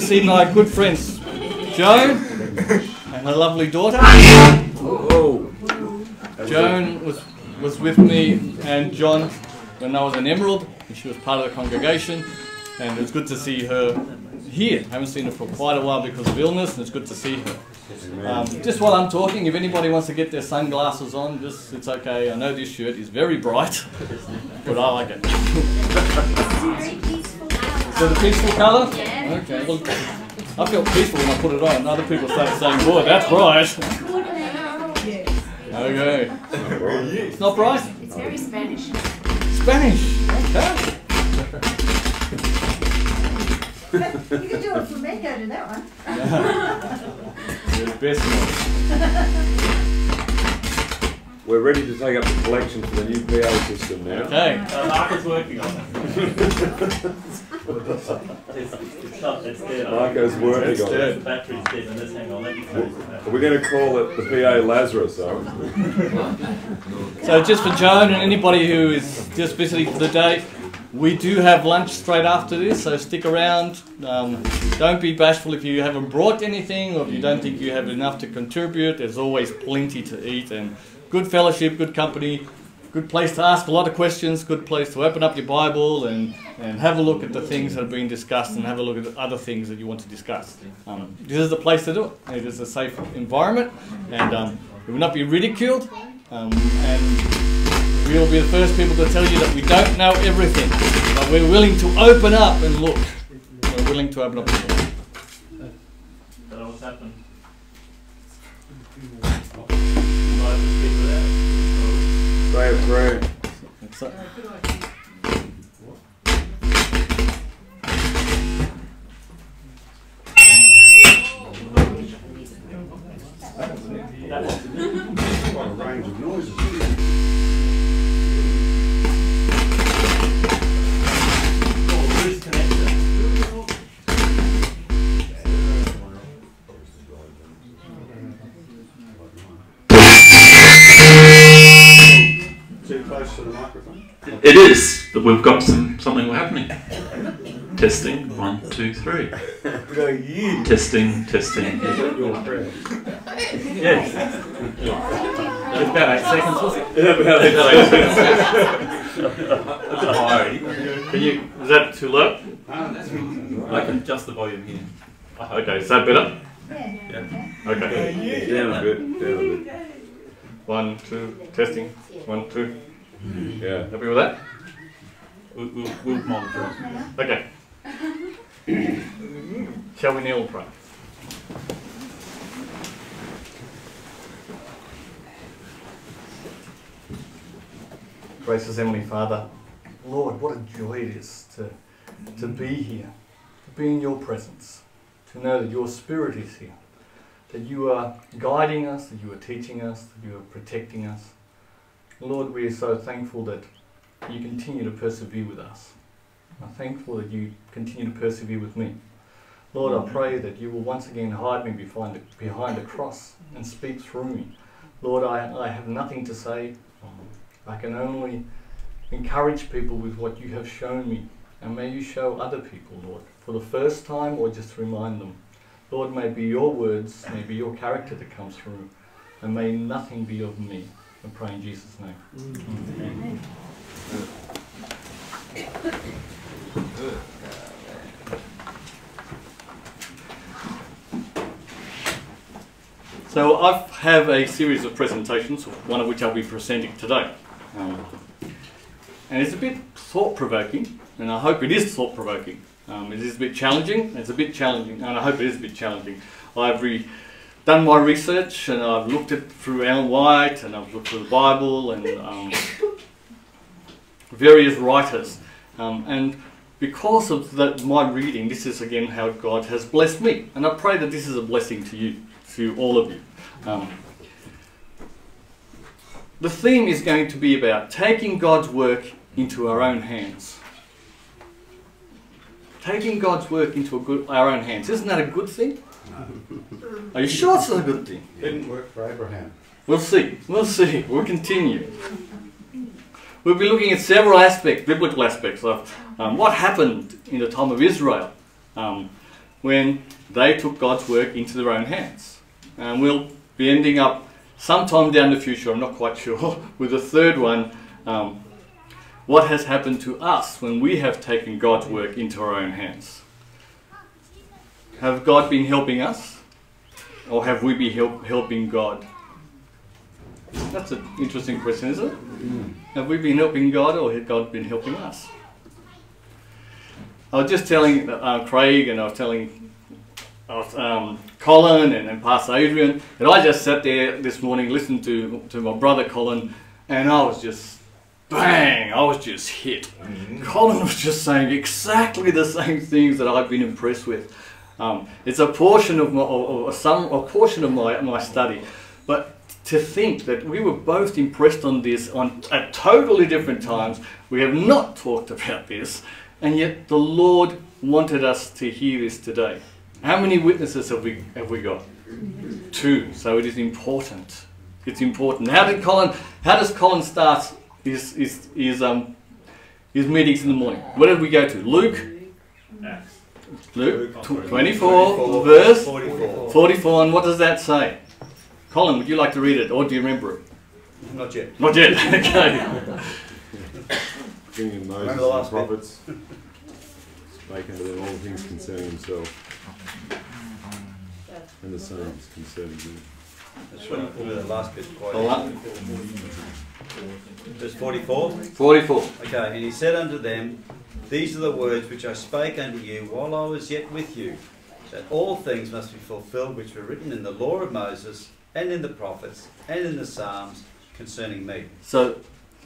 see my good friends Joan and her lovely daughter. Joan was with me and John when I was in Emerald, and she was part of the congregation, and it was good to see her here. I haven't seen her for quite a while because of illness, and it's good to see her. Just while I'm talking, if anybody wants to get their sunglasses on, it's okay. I know this shirt is very bright, but I like it. Is it a peaceful colour? Okay. Well, I felt peaceful when I put it on. Other people started saying, boy, that's bright. Okay. It's not bright? It's very Spanish. Spanish? Okay. You can do a flamenco to that one. You're the best one. We're ready to take up the collection for the new PA system now. Okay. Mark is working on it. It's dead. Marco's working on it. The battery's dead and let's hang on. Let me close the battery. We're going to call it the PA Lazarus, are we? So just for Joan and anybody who is just visiting for the day, we do have lunch straight after this, so stick around. Don't be bashful if you haven't brought anything or if you don't think you have enough to contribute. There's always plenty to eat, and good fellowship, good company, good place to ask a lot of questions, good place to open up your Bible and have a look at the things that have been discussed and have a look at the other things that you want to discuss. This is the place to do it. It is a safe environment, and it will not be ridiculed, and we'll be the first people to tell you that we don't know everything, but we're willing to open up and look. We're willing to open up and look. Don't know what's happened. Say a prayer. Quite a range of noises. Too close to the microphone? It is, but we've got something happening. Testing, 1, 2, 3. Testing. Yes. It's about 8 seconds, was it? About 8 seconds. Can you, is that too low? I can adjust the volume here. Okay, is that better? Yeah. Okay. Down a bit. 1, 2, testing. 1, 2. Yeah. Happy with that? We'll monitor it. Okay. Shall we kneel and pray? Gracious Heavenly Father, Lord, what a joy it is to be here, to be in your presence, to know that your Spirit is here, that you are guiding us, that you are teaching us, that you are protecting us. Lord, we are so thankful that you continue to persevere with us. I'm thankful that you continue to persevere with me. Lord, I pray that you will once again hide me behind the cross and speak through me. Lord, I have nothing to say. I can only encourage people with what you have shown me. And may you show other people, Lord, for the first time or just remind them. Lord, may it be your words, may it be your character that comes through, and may nothing be of me. I pray in Jesus' name. Amen. So I have a series of presentations, one of which I'll be presenting today. And it's a bit thought-provoking, and I hope it is thought-provoking. It is a bit challenging, and I hope it is a bit challenging. I've done my research, and I've looked through Ellen White, and I've looked through the Bible, and various writers. And because of my reading, this is again how God has blessed me. And I pray that this is a blessing to you, to all of you. The theme is going to be about taking God's work into our own hands. Taking God's work into our own hands. Isn't that a good thing? Are you sure it's a good thing? Didn't work for Abraham. We'll see. We'll continue. we'll be looking at several aspects, biblical aspects of what happened in the time of Israel when they took God's work into their own hands. And we'll be ending up sometime down the future, I'm not quite sure, with the third one, what has happened to us when we have taken God's work into our own hands. Have God been helping us, or have we been helping God? That's an interesting question, isn't it? Have we been helping God, or has God been helping us? I was just telling Craig, and I was telling Colin and Pastor Adrian, that I just sat there this morning, listened to my brother Colin, and I was just, bang, I was just hit. Colin was just saying exactly the same things that I've been impressed with. It's a portion of my study, but to think that we were both impressed on this at totally different times, we have not talked about this, and yet the Lord wanted us to hear this today. How many witnesses have we got? 2. So it is important. It's important. How does Colin start his meetings in the morning? Where did we go to? Luke 24, verse 44. And what does that say? Colin, would you like to read it, or do you remember it? Not yet. Not yet. Okay. Bringing Moses Remember the last and prophets, spake unto them all things concerning himself, and the Psalms concerning him. The last bit's quite All right. Verse 44. 44. Okay, and he said unto them, These are the words which I spake unto you while I was yet with you, that all things must be fulfilled which were written in the law of Moses, and in the prophets, and in the Psalms concerning me. So,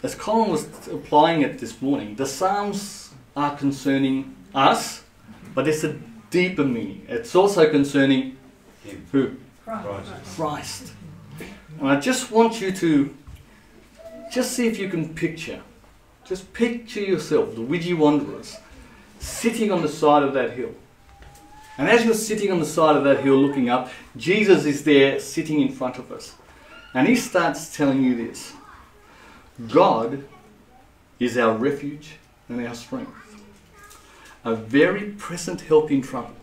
as Colin was applying it this morning, the Psalms are concerning us, but it's a deeper meaning. It's also concerning Him. who? Christ. And I just want you to just see if you can picture. Just picture yourself, the Widgie Wanderers, sitting on the side of that hill. And as you're sitting on the side of that hill looking up, Jesus is there sitting in front of us. And he starts telling you this. God is our refuge and our strength, a very present help in trouble.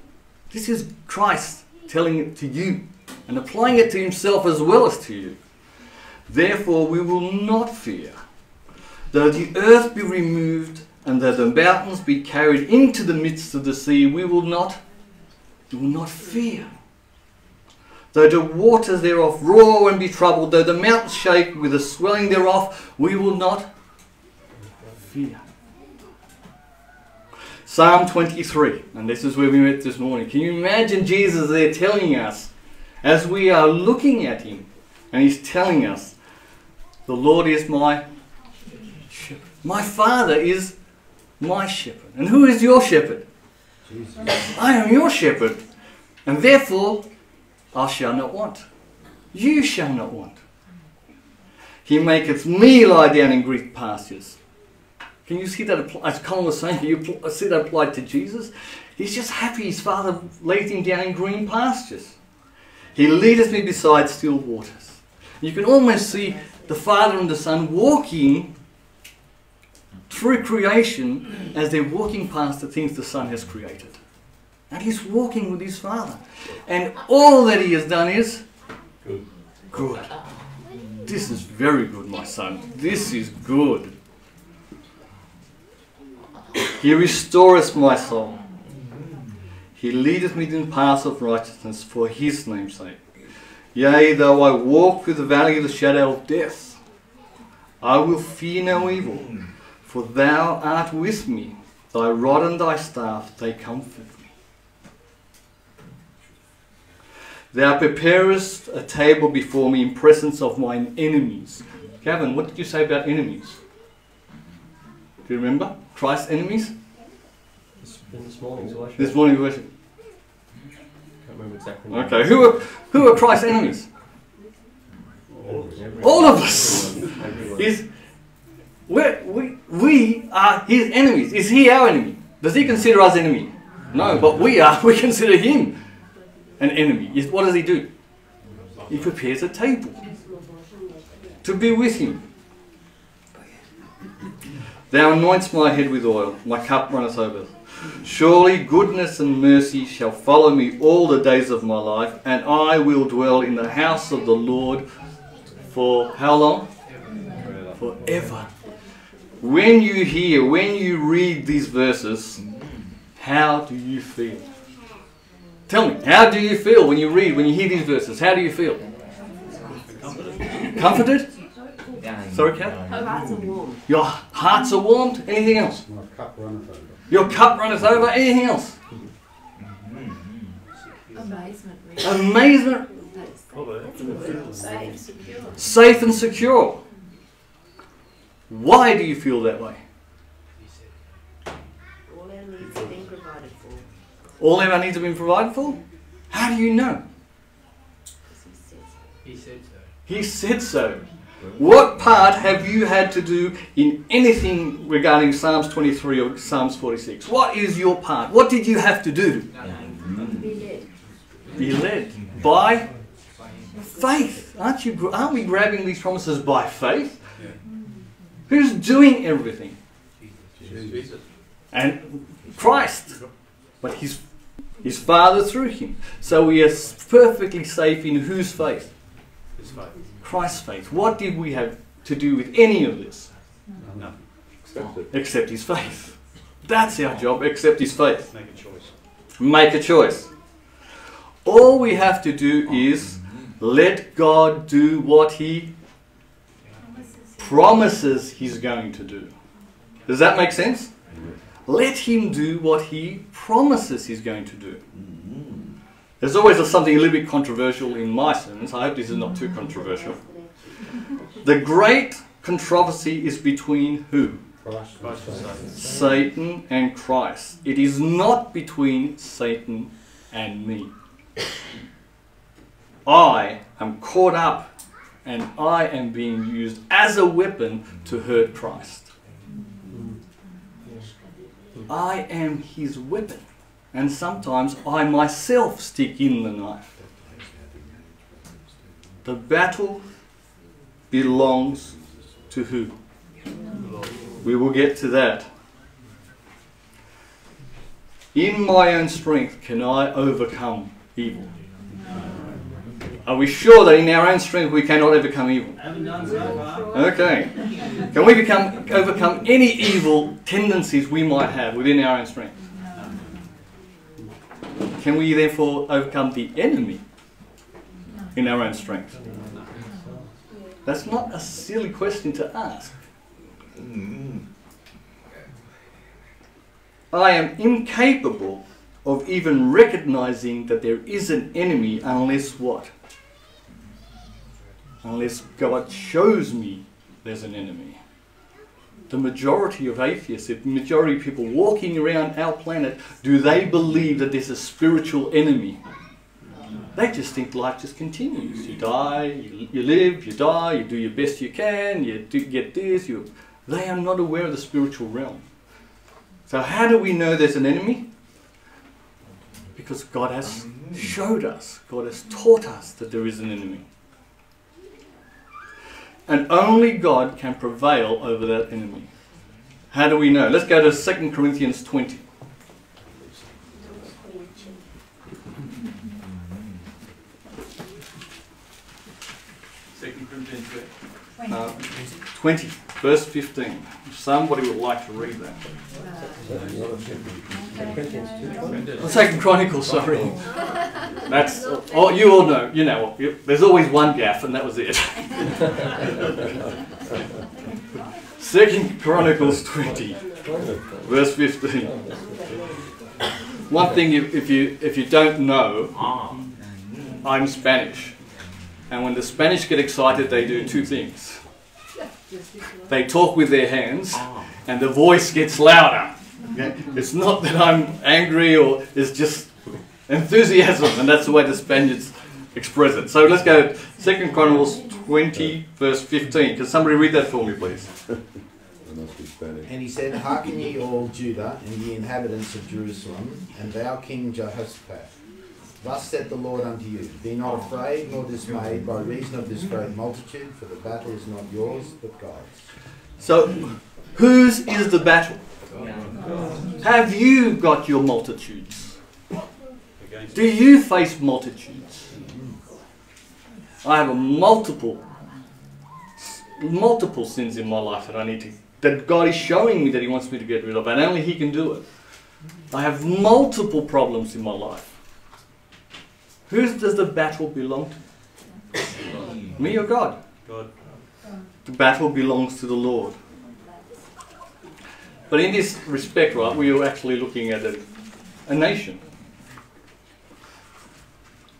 This is Christ telling it to you and applying it to himself as well as to you. Therefore we will not fear, though the earth be removed and though the mountains be carried into the midst of the sea, we will not fear. Though the waters thereof roar and be troubled, though the mountains shake with the swelling thereof, we will not fear. Psalm 23, and this is where we met this morning. Can you imagine Jesus there telling us, as we are looking at him, and he's telling us, the Lord is my shepherd. My Father is my shepherd. And who is your shepherd? Jesus. I am your shepherd, and therefore I shall not want. You shall not want. He maketh me lie down in green pastures. Can you see that, as Colin was saying, can you see that applied to Jesus? He's just happy his Father laid him down in green pastures. He leadeth me beside still waters. You can almost see the Father and the Son walking through creation as they're walking past the things the Son has created. And he's walking with his Father. And all that he has done is good. This is very good, my son. This is good. He restoreth my soul. He leadeth me in the paths of righteousness for his name's sake. Yea, though I walk through the valley of the shadow of death, I will fear no evil, for thou art with me. Thy rod and thy staff, they comfort me. Thou preparest a table before me in presence of mine enemies. Gavin, what did you say about enemies? Do you remember? Christ's enemies? In this morning's worship. This morning's worship. Can't remember exactly. Okay, who are Christ's enemies? All of us. We are his enemies. Is he our enemy? Does he consider us enemy? No, but we consider him an enemy. What does he do? He prepares a table to be with him. Thou anointest my head with oil, my cup runneth over. Surely goodness and mercy shall follow me all the days of my life, and I will dwell in the house of the Lord for how long? Forever. When you read these verses, how do you feel? Tell me, how do you feel when you hear these verses? How do you feel? Comforted? Sorry, Kat? Our hearts are warm. Your hearts are warmed? Anything else? My cup runneth over. Your cup runneth over? Anything else? Amazement. Really. Amazement? That's a good. Safe, secure. Safe and secure. Why do you feel that way? All our needs have been provided for. All our needs have been provided for? How do you know? He said so. He said so. What part have you had to do in anything regarding Psalms 23 or Psalms 46? What is your part? What did you have to do? Be led. Be led by faith. Aren't we grabbing these promises by faith? Who's doing everything? And Christ. But his Father through him. So we are perfectly safe in whose faith? His faith. Christ's faith. What did we have to do with any of this? No. Accept his faith. That's our job. Accept his faith. Make a choice. Make a choice. All we have to do is let God do what he promises he's going to do. Does that make sense? Let him do what he promises he's going to do. There's always something a little bit controversial in my sermons. I hope this is not too controversial. The great controversy is between who? Satan and Christ. It is not between Satan and me. I am caught up and I am being used as a weapon to hurt Christ. I am his weapon. And sometimes I myself stick in the knife. The battle belongs to who? We will get to that. In my own strength can I overcome evil? Are we sure that in our own strength we cannot overcome evil? Okay. Can we overcome any evil tendencies we might have within our own strength? Can we therefore overcome the enemy in our own strength? That's not a silly question to ask. I am incapable of even recognizing that there is an enemy unless what? Unless God shows me there's an enemy. The majority of atheists, the majority of people walking around our planet, do they believe that there's a spiritual enemy? They just think life just continues. You die, you live, you die, you do your best you can, you get this. They are not aware of the spiritual realm. So how do we know there's an enemy? Because God has showed us, God has taught us that there is an enemy. And only God can prevail over that enemy. How do we know? Let's go to 2 Corinthians 20. Corinthians 20, verse 15. If somebody would like to read that. 2 Chronicles, sorry. That's you all know. You know, there's always one gaff, and that was it. 2 Chronicles 20, verse 15. One thing, if you don't know, I'm Spanish, and when the Spanish get excited, they do two things. They talk with their hands, and the voice gets louder. Okay? It's not that I'm angry, or it's just enthusiasm, and that's the way the Spaniards express it. So let's go 2 Chronicles 20, verse 15. Can somebody read that for me, please? And he said, Hearken ye all Judah, and ye inhabitants of Jerusalem, and thou King Jehoshaphat. Thus saith the Lord unto you, Be not afraid nor dismayed by reason of this great multitude, for the battle is not yours, but God's. So Whose is the battle? Have you got your multitudes? Do you face multitudes? I have multiple sins in my life that God is showing me that He wants me to get rid of, and only He can do it. I have multiple problems in my life. Whose does the battle belong to? Me or God? God. The battle belongs to the Lord. But in this respect, right, we are actually looking at a nation.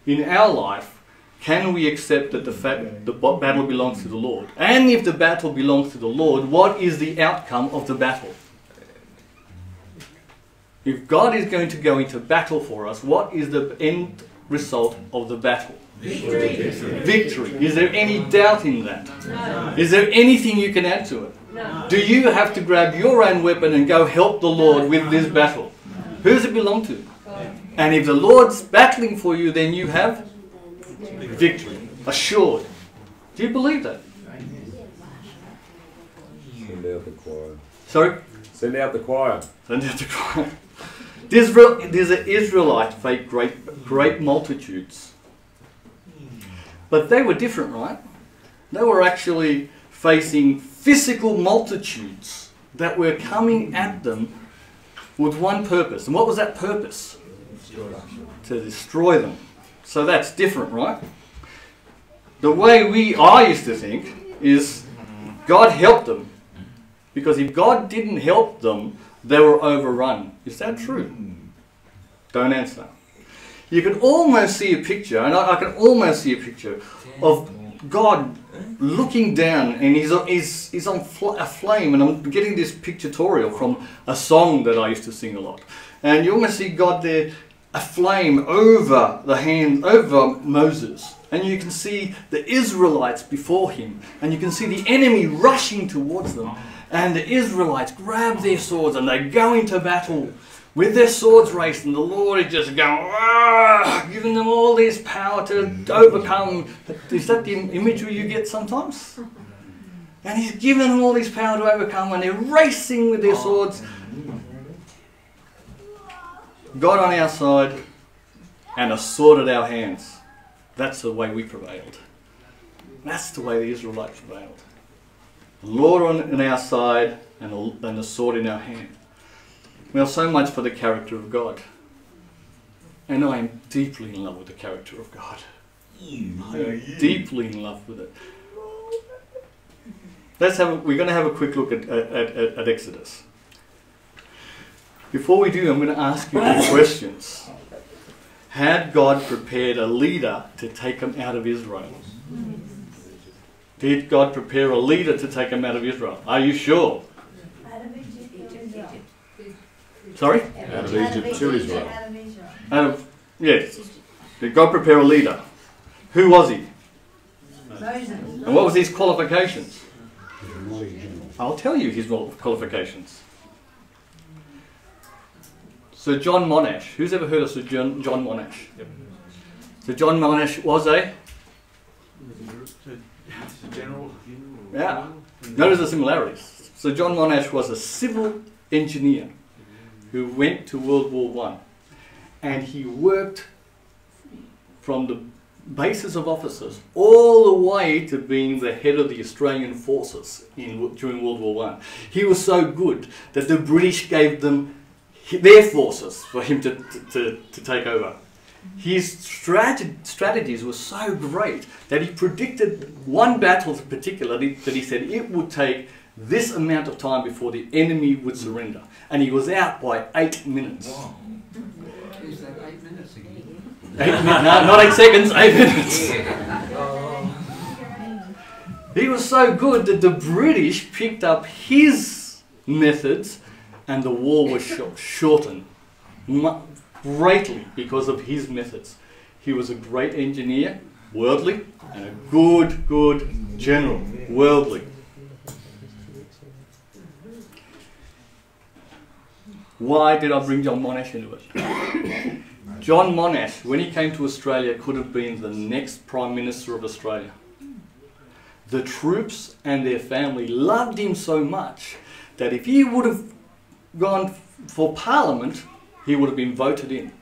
In our life, can we accept that the battle belongs to the Lord? And if the battle belongs to the Lord, what is the outcome of the battle? If God is going to go into battle for us, what is the end result of the battle? Victory. Victory. Is there any doubt in that? No. Is there anything you can add to it? No. Do you have to grab your own weapon and go help the Lord with this battle? Who does it belong to? And if the Lord's battling for you, then you have victory. Assured. Do you believe that? Send out the choir. Sorry? Send out the choir. Send out the choir. These Israelites faced great multitudes. But they were different, right? They were actually facing physical multitudes that were coming at them with one purpose. And what was that purpose? To destroy them. So that's different, right? The way I used to think is God helped them. Because if God didn't help them, they were overrun. Is that true? Don't answer. You can almost see a picture, and I can almost see a picture of God looking down, and he's on a flame, and I'm getting this pictorial from a song that I used to sing a lot. And you almost see God there, a flame over Moses. And you can see the Israelites before him, and you can see the enemy rushing towards them. And the Israelites grab their swords and they go into battle with their swords raised, and the Lord is just going, giving them all this power to overcome. Is that the imagery you get sometimes? And He's given them all this power to overcome, and they're racing with their swords. God on our side and a sword at our hands. That's the way we prevailed. That's the way the Israelites prevailed. The Lord on our side and the sword in our hand. Well, so much for the character of God. And I am deeply in love with the character of God. I am deeply in love with it. We're going to have a quick look at Exodus. Before we do, I'm going to ask you two questions. Had God prepared a leader to take them out of Israel? Did God prepare a leader to take them out of Israel? Are you sure? Sorry? Out of Egypt to Israel. Yes. Did God prepare a leader? Who was he? Moses. And what was his qualifications? I'll tell you his qualifications. Sir John Monash. Who's ever heard of Sir John Monash? Yep. Sir John Monash was a... General. Yeah. Notice the similarities. Sir John Monash was a civil engineer who went to World War I, and he worked from the basis of officers all the way to being the head of the Australian forces during World War I. He was so good that the British gave them their forces for him to take over. His strategies were so great that he predicted one battle in particular that he said it would take this amount of time before the enemy would surrender. And he was out by 8 minutes. Wow. Is that 8 minutes again? 8 minutes, no, not 8 seconds, 8 minutes. He was so good that the British picked up his methods and the war was shortened greatly because of his methods. He was a great engineer, worldly, and a good general, worldly. Why did I bring John Monash into it? John Monash, when he came to Australia, could have been the next Prime Minister of Australia. The troops and their family loved him so much that if he would have gone for Parliament, he would have been voted in.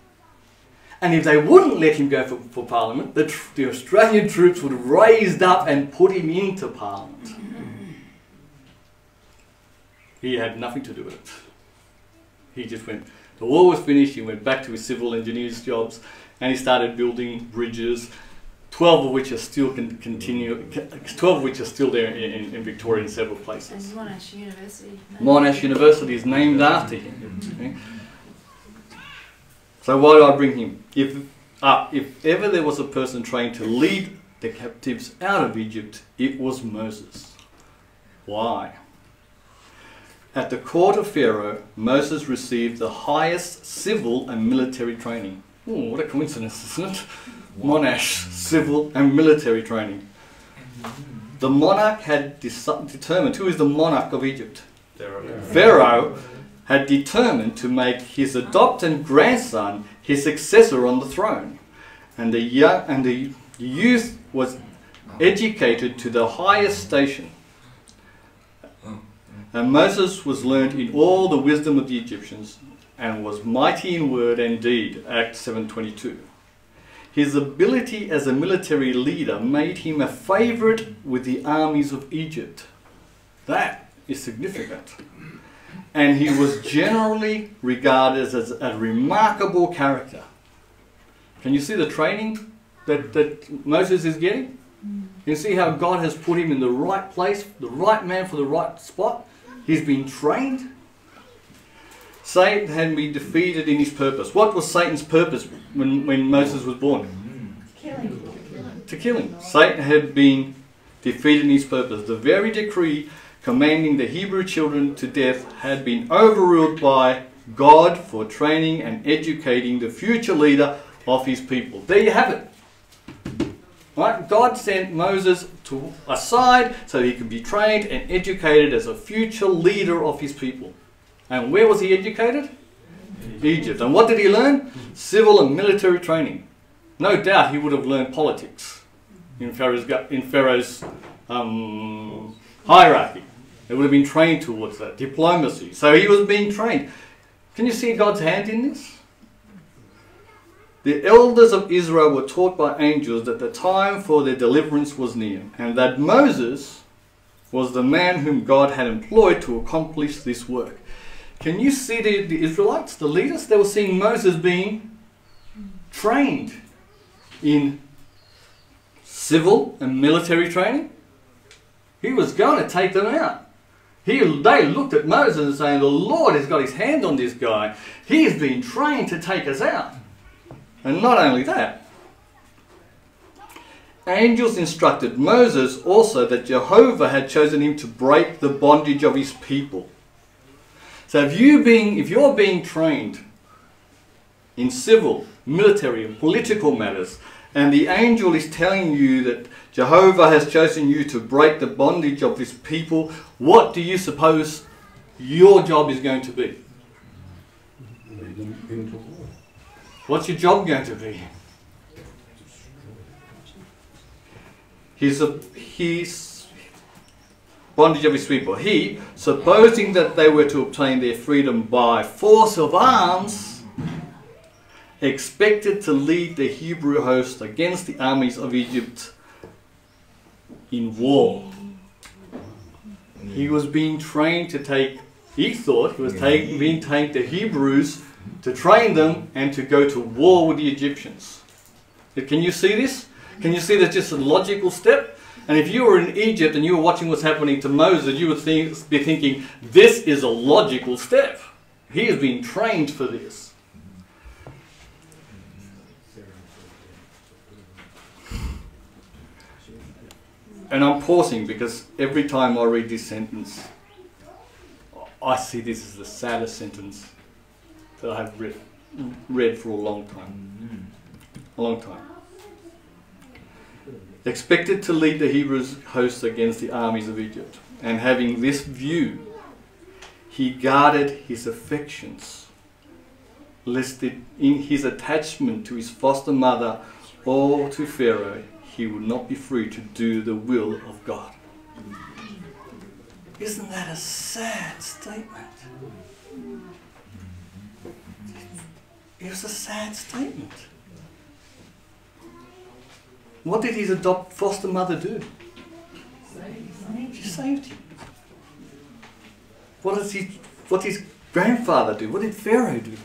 And if they wouldn't let him go for Parliament, the Australian troops would have raised up and put him into Parliament. He had nothing to do with it. He just went, the war was finished, he went back to his civil engineer's jobs, and he started building bridges, 12 of which are still there in Victoria in several places. And Monash University. Monash University is named after him. Okay? So why do I bring him? If ever there was a person trained to lead the captives out of Egypt, it was Moses. Why? At the court of Pharaoh, Moses received the highest civil and military training. Oh, what a coincidence, isn't it? Monash civil and military training. The monarch had determined, who is the monarch of Egypt? Pharaoh had determined to make his adopted grandson his successor on the throne. And the youth was educated to the highest station. And Moses was learned in all the wisdom of the Egyptians and was mighty in word and deed, Acts 7:22. His ability as a military leader made him a favourite with the armies of Egypt. That is significant. And he was generally regarded as a remarkable character. Can you see the training that Moses is getting? You see how God has put him in the right place, the right man for the right spot? He's been trained. Satan had been defeated in his purpose. What was Satan's purpose when Moses was born? To kill him. Satan had been defeated in his purpose. The very decree commanding the Hebrew children to death had been overruled by God for training and educating the future leader of his people. There you have it. Right? God sent Moses aside so he could be trained and educated as a future leader of his people. And where was he educated? Egypt. And what did he learn? Civil and military training. No doubt he would have learned politics in Pharaoh's hierarchy. They would have been trained towards that. Diplomacy. So he was being trained. Can you see God's hand in this? The elders of Israel were taught by angels that the time for their deliverance was near, and that Moses was the man whom God had employed to accomplish this work. Can you see the Israelites, the leaders? They were seeing Moses being trained in civil and military training. He was going to take them out. They looked at Moses and saying, the Lord has got his hand on this guy. He has been trained to take us out. And not only that, angels instructed Moses also that Jehovah had chosen him to break the bondage of his people. So if you're being trained in civil, military and political matters, and the angel is telling you that Jehovah has chosen you to break the bondage of this people, what do you suppose your job is going to be? What's your job going to be? His bondage of his people. He, supposing that they were to obtain their freedom by force of arms, expected to lead the Hebrew host against the armies of Egypt in war. He was being trained to take, he thought he was being taken to Hebrews to train them and to go to war with the Egyptians. Can you see this? Can you see that's just a logical step? And if you were in Egypt and you were watching what's happening to Moses, you would be thinking, this is a logical step. He has been trained for this. And I'm pausing because every time I read this sentence, I see this as the saddest sentence that I have read for a long time. A long time. Expected to lead the Hebrew hosts against the armies of Egypt. And having this view, he guarded his affections, lest in his attachment to his foster mother or to Pharaoh, he would not be free to do the will of God. Isn't that a sad statement? It was a sad statement. What did his foster mother do? She saved him. What did his grandfather do? What did Pharaoh do?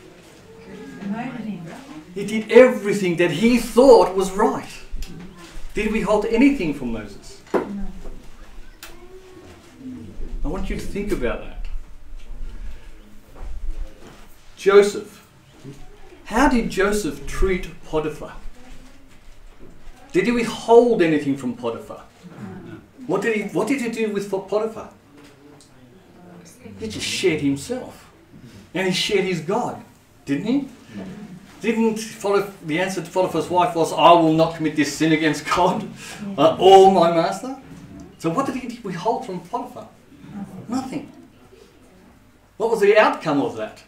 He did everything that he thought was right. Did we hold anything from Moses? No. I want you to think about that. Joseph. How did Joseph treat Potiphar? Did he withhold anything from Potiphar? What did he do with Potiphar? He just shared himself. And he shared his God, didn't he? Didn't the answer to Potiphar's wife was, I will not commit this sin against God or my master? So what did he withhold from Potiphar? Nothing. What was the outcome of that?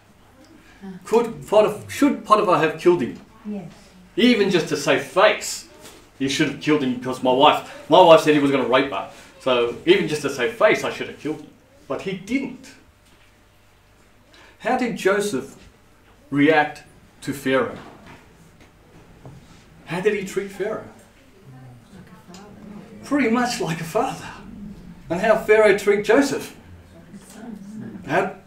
Should Potiphar have killed him? Yes. Even just to save face, he should have killed him because my wife said he was going to rape her. So even just to save face, I should have killed him. But he didn't. How did Joseph react to Pharaoh? How did he treat Pharaoh? Pretty much like a father. And how Pharaoh treat Joseph? I'm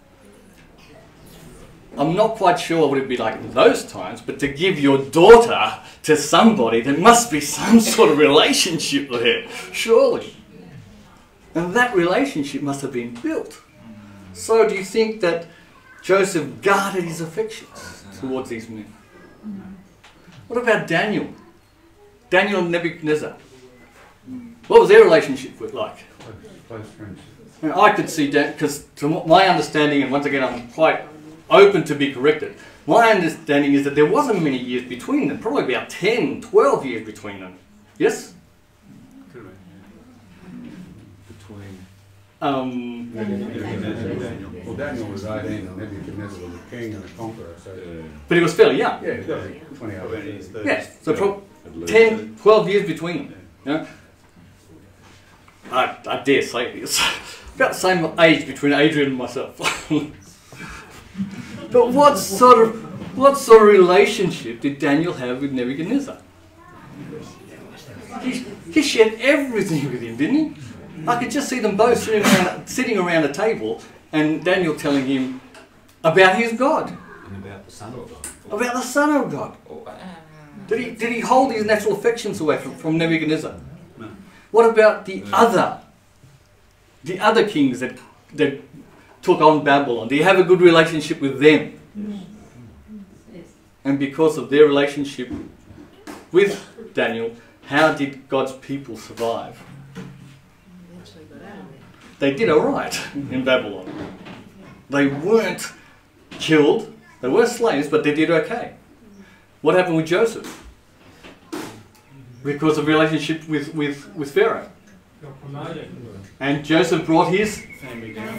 not quite sure what it'd be like in those times, but to give your daughter to somebody, there must be some sort of relationship there, surely. And that relationship must have been built. So do you think that Joseph guarded his affections towards these men? What about Daniel? Daniel and Nebuchadnezzar. What was their relationship like? Close friends. Now, I could see that, because to my understanding, and once again I'm quite open to be corrected, my understanding is that there wasn't many years between them, probably about 10, 12 years between them. Yes? Well, Daniel was 18 and Nebuchadnezzar was a king and a conqueror. So, But he was fairly young. yeah, he's got 28 years. Yes, so 10, 12 years between them. You know? I dare say this. About the same age between Adrian and myself. But what sort of relationship did Daniel have with Nebuchadnezzar? He shared everything with him, didn't he? I could just see them both sitting around a table, and Daniel telling him about his God. And about the Son of God. About the Son of God. Did he hold his natural affections away from Nebuchadnezzar? No. What about the other kings that took on Babylon? Do you have a good relationship with them? Yes. And because of their relationship with Daniel, how did God's people survive? They did all right in Babylon. They weren't killed, they were slaves, but they did okay. What happened with Joseph? Because of relationship with Pharaoh. And Joseph brought his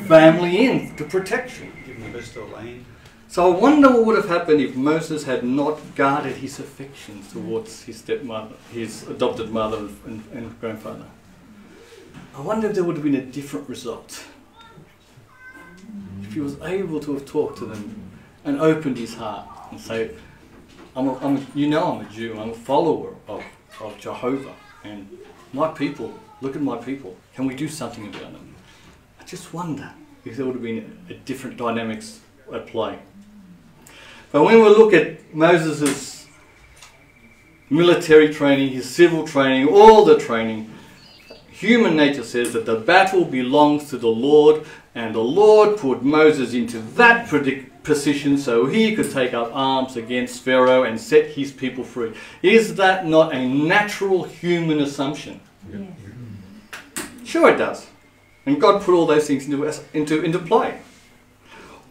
family in to protection. Give him the best of land. So I wonder what would have happened if Moses had not guarded his affections towards his stepmother, his adopted mother and grandfather. I wonder if there would have been a different result. If he was able to have talked to them and opened his heart and say, I'm a Jew, I'm a follower of Jehovah, and my people, look at my people, can we do something about them? I just wonder if there would have been a different dynamics at play. But when we look at Moses' military training, his civil training, all the training, human nature says that the battle belongs to the Lord, and the Lord put Moses into that position so he could take up arms against Pharaoh and set his people free. Is that not a natural human assumption? Yes. Sure it does. And God put all those things into play.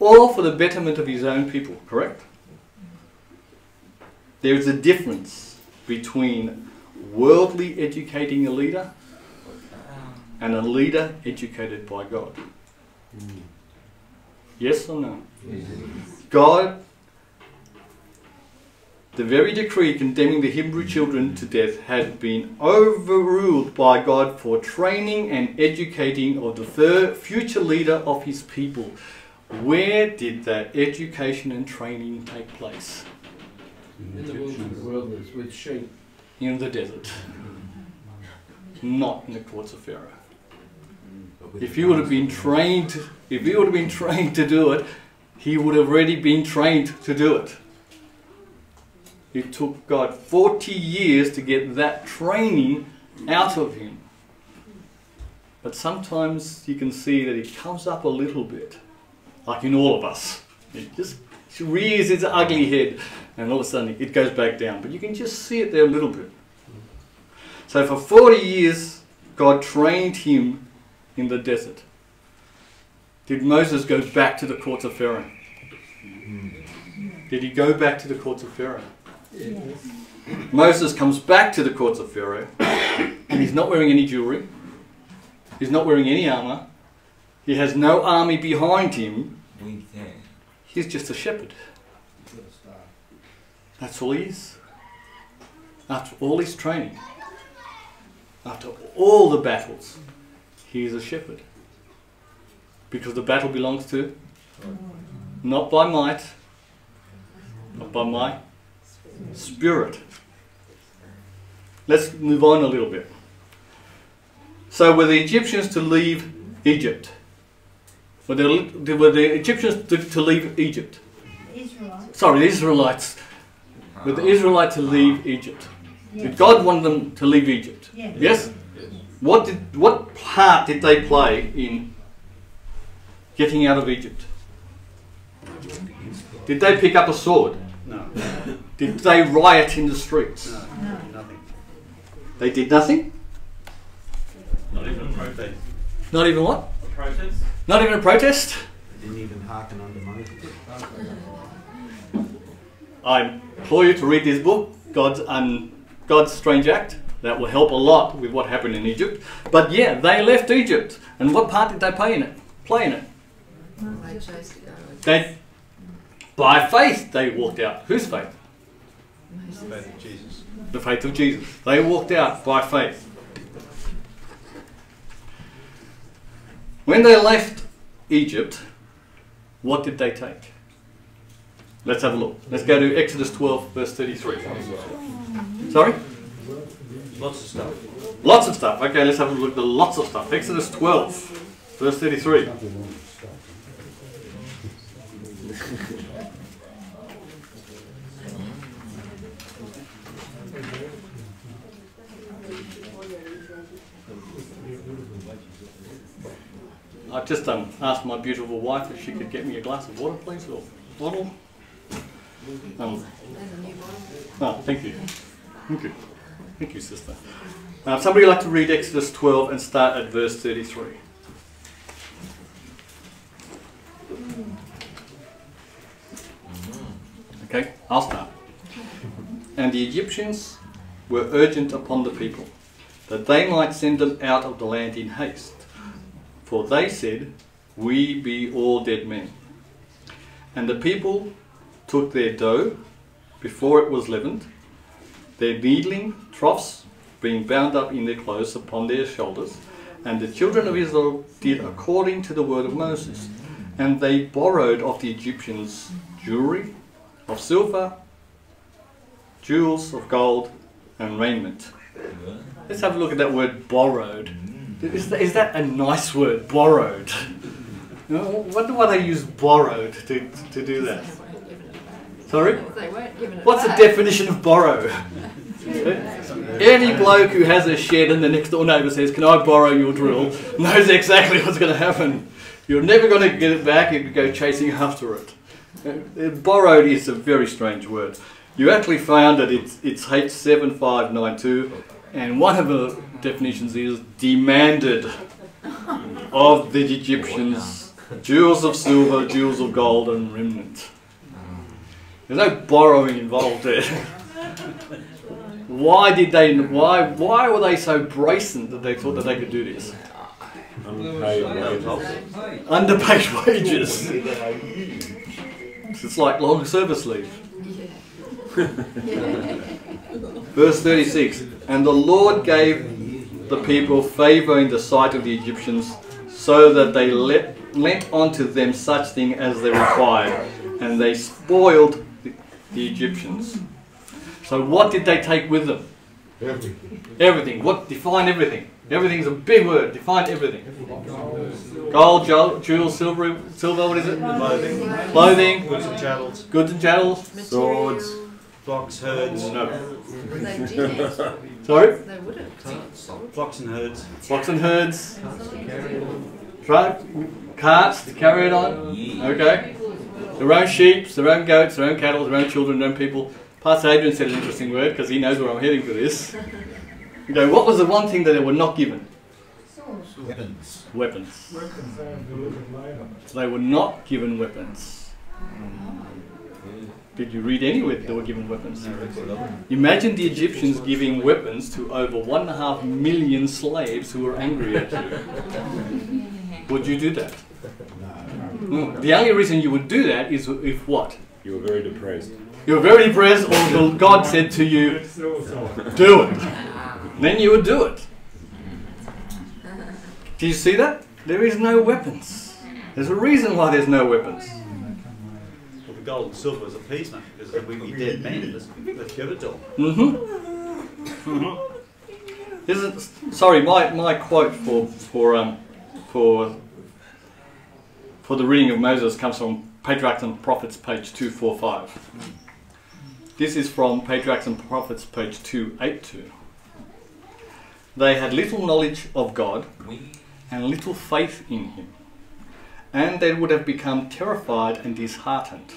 All for the betterment of his own people, correct? There is a difference between worldly educating a leader and a leader educated by God. Yes or no? God The very decree condemning the Hebrew children to death had been overruled by God for training and educating of the future leader of his people. Where did that education and training take place? In the wilderness with sheep. In the desert. Not in the courts of Pharaoh. If he would have been trained, to do it, he would have already been trained to do it. It took God 40 years to get that training out of him. But sometimes you can see that it comes up a little bit, like in all of us. It just rears its ugly head and all of a sudden it goes back down. But you can just see it there a little bit. So for 40 years, God trained him in the desert. Did Moses go back to the courts of Pharaoh? Did he go back to the courts of Pharaoh? Yes. Moses comes back to the courts of Pharaoh and he's not wearing any jewelry. He's not wearing any armour. He has no army behind him. He's just a shepherd. That's all he is. After all his training, after all the battles, he is a shepherd. Because the battle belongs to, not by might, not by my Spirit. Let's move on a little bit. So were the Egyptians to leave Egypt? Were the Egyptians to leave Egypt? Israelites. Sorry, the Israelites. Were the Israelites to leave Egypt? Yes. Did God want them to leave Egypt? Yes. Yes? What part did they play in getting out of Egypt? Did they pick up a sword? No. Did they riot in the streets? No. Nothing. They did nothing? Not even a protest. Not even what? A protest? Not even a protest? Didn't even hearken unto Moses. I implore you to read this book, God's Strange Act. That will help a lot with what happened in Egypt. But yeah, they left Egypt. And what part did they play in it? They chose to go. By faith, they walked out. Whose faith? The faith of Jesus. The faith of Jesus. They walked out by faith. When they left Egypt, what did they take? Let's have a look. Let's go to Exodus 12, verse 33. Sorry? Lots of stuff. Lots of stuff. Okay, let's have a look at lots of stuff. Exodus 12, verse 33. I've just asked my beautiful wife if she could get me a glass of water, please, or bottle. Oh, thank you. Thank you. Thank you, sister. Somebody like to read Exodus 12 and start at verse 33. Okay, I'll start. And the Egyptians were urgent upon the people, that they might send them out of the land in haste. For they said, We be all dead men. And the people took their dough before it was leavened, their needling troughs being bound up in their clothes upon their shoulders, and the children of Israel did according to the word of Moses. And they borrowed of the Egyptians jewelry of silver, jewels of gold, and raiment. Let's have a look at that word borrowed. Is that a nice word, borrowed? Wonder why they use borrowed to do that. Sorry? What's the definition of borrow? Any bloke who has a shed and the next door neighbour says, Can I borrow your drill? Knows exactly what's going to happen. You're never going to get it back if you go chasing after it. Borrowed is a very strange word. You actually found that it's H7592, and one of the definitions is demanded of the Egyptians jewels of silver, jewels of gold, and raiment. There's no borrowing involved there. Why were they so brazen that they thought that they could do this? Underpaid wages. It's like long service leave. Verse 36. And the Lord gave the people favour in the sight of the Egyptians, so that they lent unto them such thing as they required, and they spoiled the Egyptians. So what did they take with them? Everything. What? Define everything. Everything's a big word. Define everything. Gold, jewels, silver, what is it? Clothing. Goods and chattels. Goods and chattels. Swords. Flocks, herds. They did. Sorry? They would have. Flocks and herds. Flocks and herds. Truck, carts to carry it on. Okay. Their own sheep, their own goats, their own cattle, their own children, their own people. Pastor Adrian said an interesting word because he knows where I'm heading for this. Okay, what was the one thing that they were not given? Weapons. Weapons. They were not given weapons. Did you read anywhere they were given weapons? Imagine the Egyptians giving weapons to over 1.5 million slaves who were angry at you. Would you do that? No. The only reason you would do that is if what? You were very depressed. You were very depressed, or God said to you, do it. Then you would do it. Do you see that? There is no weapons. There's a reason why there's no weapons. Well, the gold and silver is appeasement, because we be dead men. Let's give it to them. This is, sorry, my quote for the reading of Moses comes from Patriarchs and Prophets, page 245. This is from Patriarchs and Prophets, page 282. They had little knowledge of God and little faith in Him, and they would have become terrified and disheartened.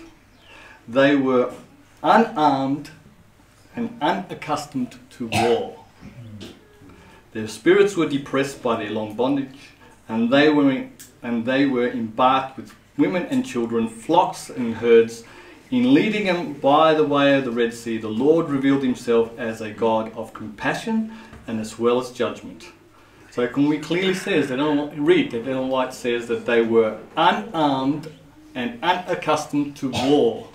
They were unarmed and unaccustomed to war. Their spirits were depressed by their long bondage, and they were embarked with women and children, flocks and herds. In leading them by the way of the Red Sea, the Lord revealed Himself as a God of compassion and as well as judgment. So can we clearly says that Ellen White says that they were unarmed and unaccustomed to war.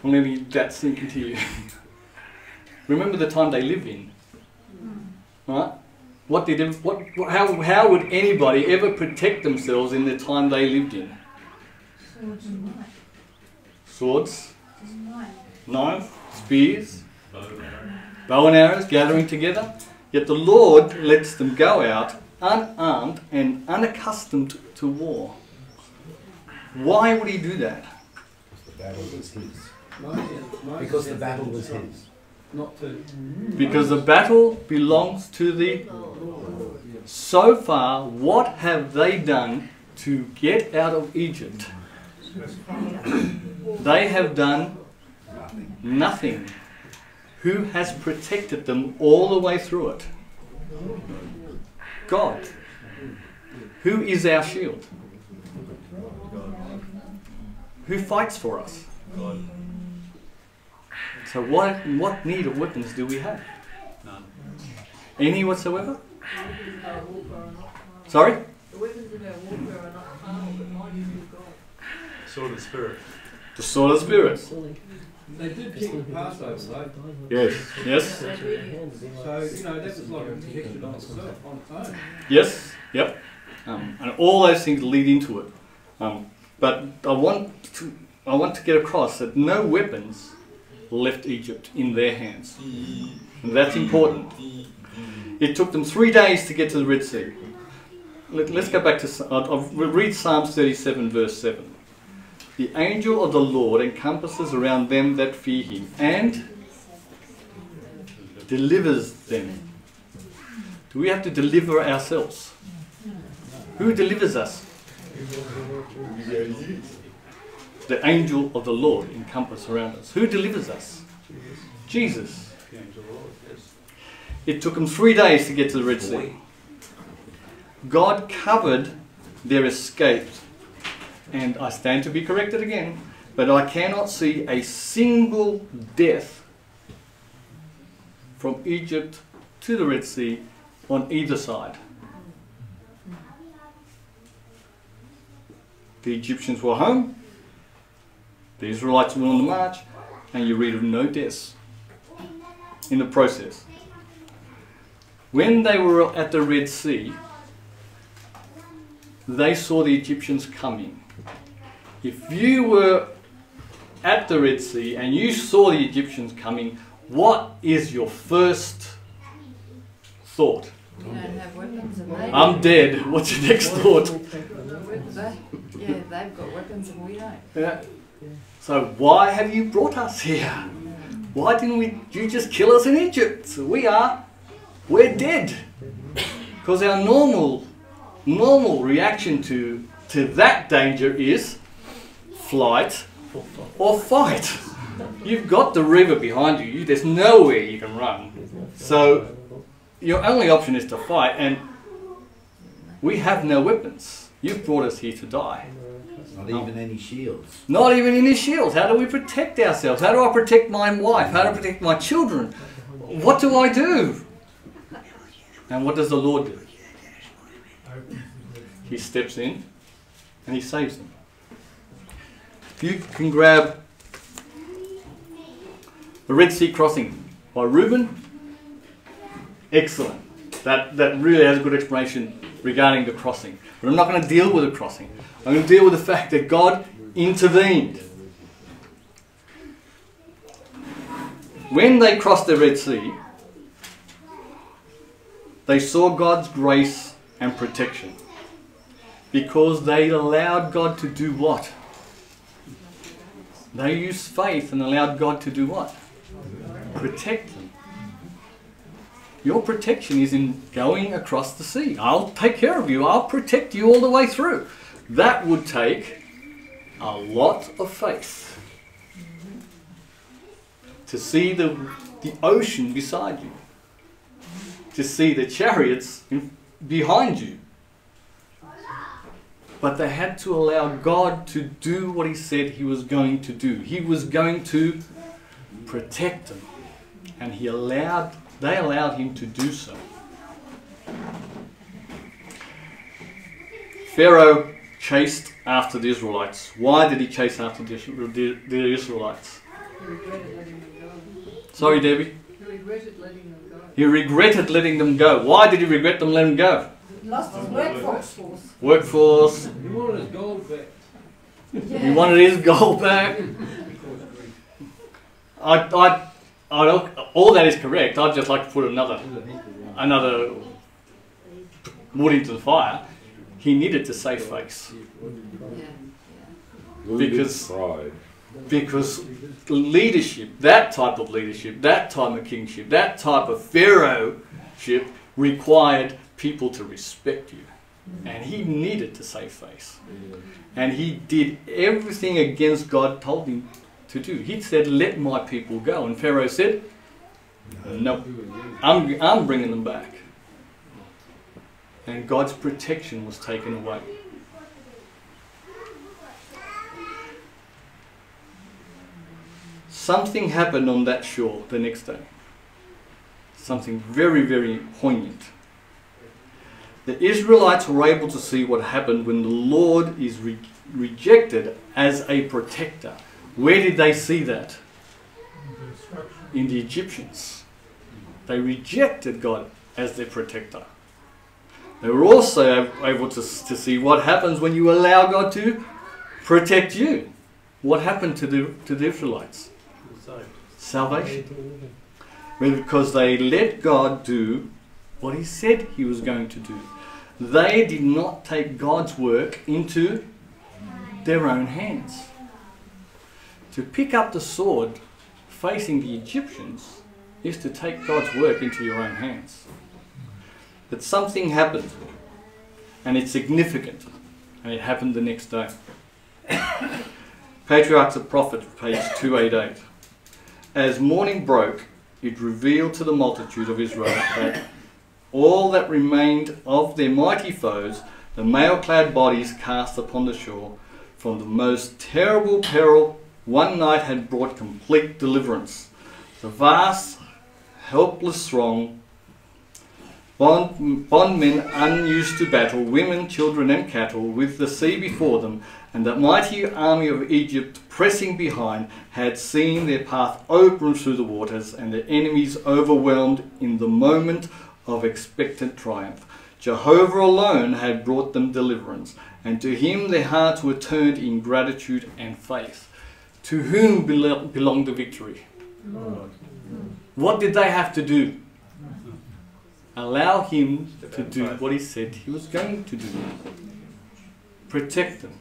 I'll let that sink into you. Remember the time they lived in, right? How would anybody ever protect themselves in the time they lived in? Swords and knives. Swords, Knives. knives, spears, bow and arrows, gathering together. Yet the Lord lets them go out unarmed and unaccustomed to war. Why would He do that? The battle was His. Because the battle was His. Not to. Because the battle belongs to the... So far, what have they done to get out of Egypt? They have done nothing. Who has protected them all the way through it? God. Who is our shield? Who fights for us? God. So what need of weapons do we have? None. Any whatsoever? Sorry? The weapons of our warfare are not carnal, but mighty through God. Sword of the Spirit. The sword of the Spirit. They did keep the Passover though. Yes. Yes. They do. So, you know, that was like a protection on itself, on its own. Yes. Yep. And all those things lead into it. But I want to get across that no weapons left Egypt in their hands. And that's important. It took them 3 days to get to the Red Sea. Let's go back to... I'll read Psalms 37 verse 7. The angel of the Lord encompasses around them that fear Him and delivers them. Do we have to deliver ourselves? Who delivers us? The angel of the Lord encompasses around us. Who delivers us? Jesus. It took them 3 days to get to the Red Sea. God covered their escape. And I stand to be corrected again, but I cannot see a single death from Egypt to the Red Sea on either side. the Egyptians were home, the Israelites were on the march, and you read of no deaths in the process. When they were at the Red Sea, they saw the Egyptians coming. If you were at the Red Sea and you saw the Egyptians coming, what is your first thought? We don't have weapons and they I'm dead. What's your next thought? yeah, they've got weapons and we don't. Yeah. So why have you brought us here? Why didn't you just kill us in Egypt? So we're dead. Because our normal reaction to that danger is flight or fight. You've got the river behind you. There's nowhere you can run. So your only option is to fight, and we have no weapons. You've brought us here to die. Not even any shields. Not even any shields. How do we protect ourselves? How do I protect my wife? How do I protect my children? What do I do? And what does the Lord do? He steps in and he saves them. If you can grab the Red Sea crossing by Reuben, excellent. That really has a good explanation regarding the crossing. But I'm not going to deal with the crossing. I'm going to deal with the fact that God intervened. When they crossed the Red Sea, they saw God's grace and protection. Because they allowed God to do what? They used faith and allowed God to do what? Protect them. Your protection is in going across the sea. I'll take care of you. I'll protect you all the way through. That would take a lot of faith. To see the ocean beside you. To see the chariots behind you. But they had to allow God to do what he said he was going to do. He was going to protect them. And they allowed him to do so. Pharaoh chased after the Israelites. Why did he chase after the Israelites? He regretted letting them go. Sorry, Debbie? He regretted letting them go. He regretted letting them go. Why did he regret them letting them go? Lost his workforce. Workforce. He wanted his gold back. He wanted his gold back. All that is correct. I'd just like to put another wood into the fire. He needed to save face. Because leadership, that type of leadership, that type of kingship, that type of pharaohship required people to respect you. And he needed to save face. And he did everything against God told him to do. He said, let my people go. And Pharaoh said, no, I'm bringing them back. And God's protection was taken away. Something happened on that shore the next day. Something very, very poignant. The Israelites were able to see what happened when the Lord is rejected as a protector. Where did they see that? In the Egyptians. They rejected God as their protector. They were also able to see what happens when you allow God to protect you. What happened to the Israelites? Salvation. Because they let God do what he said he was going to do. They did not take God's work into their own hands. To pick up the sword facing the Egyptians is to take God's work into your own hands. But something happened, and it's significant, and it happened the next day. Patriarchs and Prophets, page 288. As morning broke, it revealed to the multitude of Israel that all that remained of their mighty foes, the mail-clad bodies cast upon the shore, from the most terrible peril one night had brought complete deliverance. The vast, helpless throng, bondmen unused to battle, women, children and cattle, with the sea before them, And the mighty army of Egypt, pressing behind, had seen their path open through the waters, and their enemies overwhelmed in the moment of expectant triumph. Jehovah alone had brought them deliverance, and to him their hearts were turned in gratitude and faith. To whom belonged the victory? Lord. What did they have to do? Allow him to do what he said he was going to do. Protect them.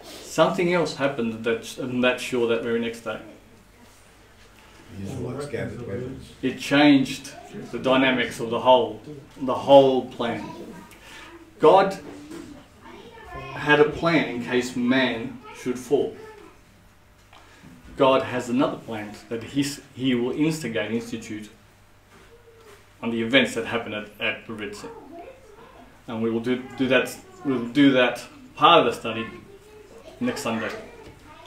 Something else happened on that shore that very next day. It changed the dynamics of the whole plan. God had a plan in case man should fall. God has another plan that he will institute on the events that happen at the Red Sea. And we will do that. We'll do that part of the study next Sunday.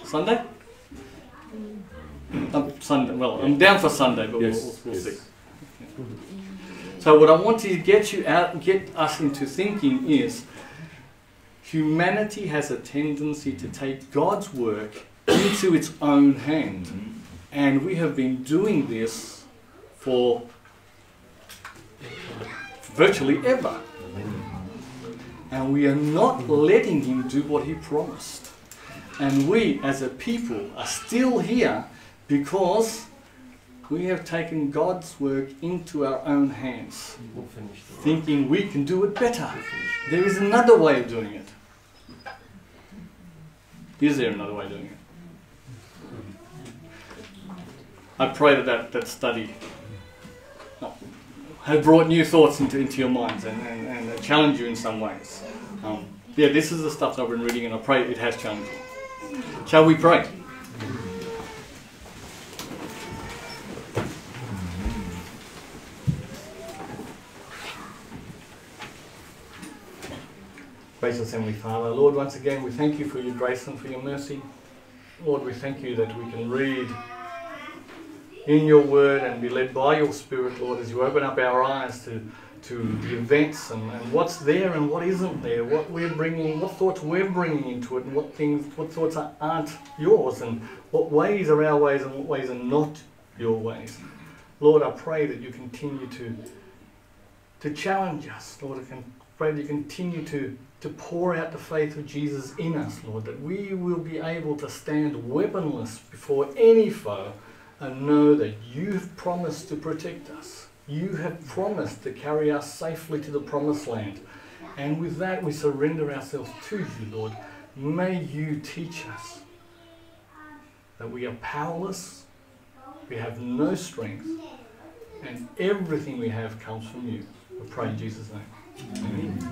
Sunday? Sunday. Well, I'm down for Sunday, but Yes, we'll yes. see. So what I want to get us into thinking is, humanity has a tendency to take God's work into its own hand, and we have been doing this for virtually ever, and we are not letting him do what he promised. And we as a people are still here because we have taken God's work into our own hands, thinking we can do it better. There is another way of doing it. Is there another way of doing it? I pray that study has brought new thoughts into your minds and challenged you in some ways. This is the stuff that I've been reading, and I pray it has challenged you. Shall we pray? Gracious Heavenly Father, Lord, once again we thank you for your grace and for your mercy. Lord, we thank you that we can read in your word and be led by your Spirit, Lord, as you open up our eyes to the events and what's there and what isn't there, what thoughts we're bringing into it, and what thoughts aren't yours, and what ways are our ways and what ways are not your ways. Lord, I pray that you continue to challenge us, Lord. I pray that you continue to pour out the faith of Jesus in us, Lord, that we will be able to stand weaponless before any foe and know that you have promised to protect us. You have promised to carry us safely to the promised land. And with that we surrender ourselves to you, Lord. May you teach us that we are powerless, we have no strength, and everything we have comes from you. I pray in Jesus' name. Amen.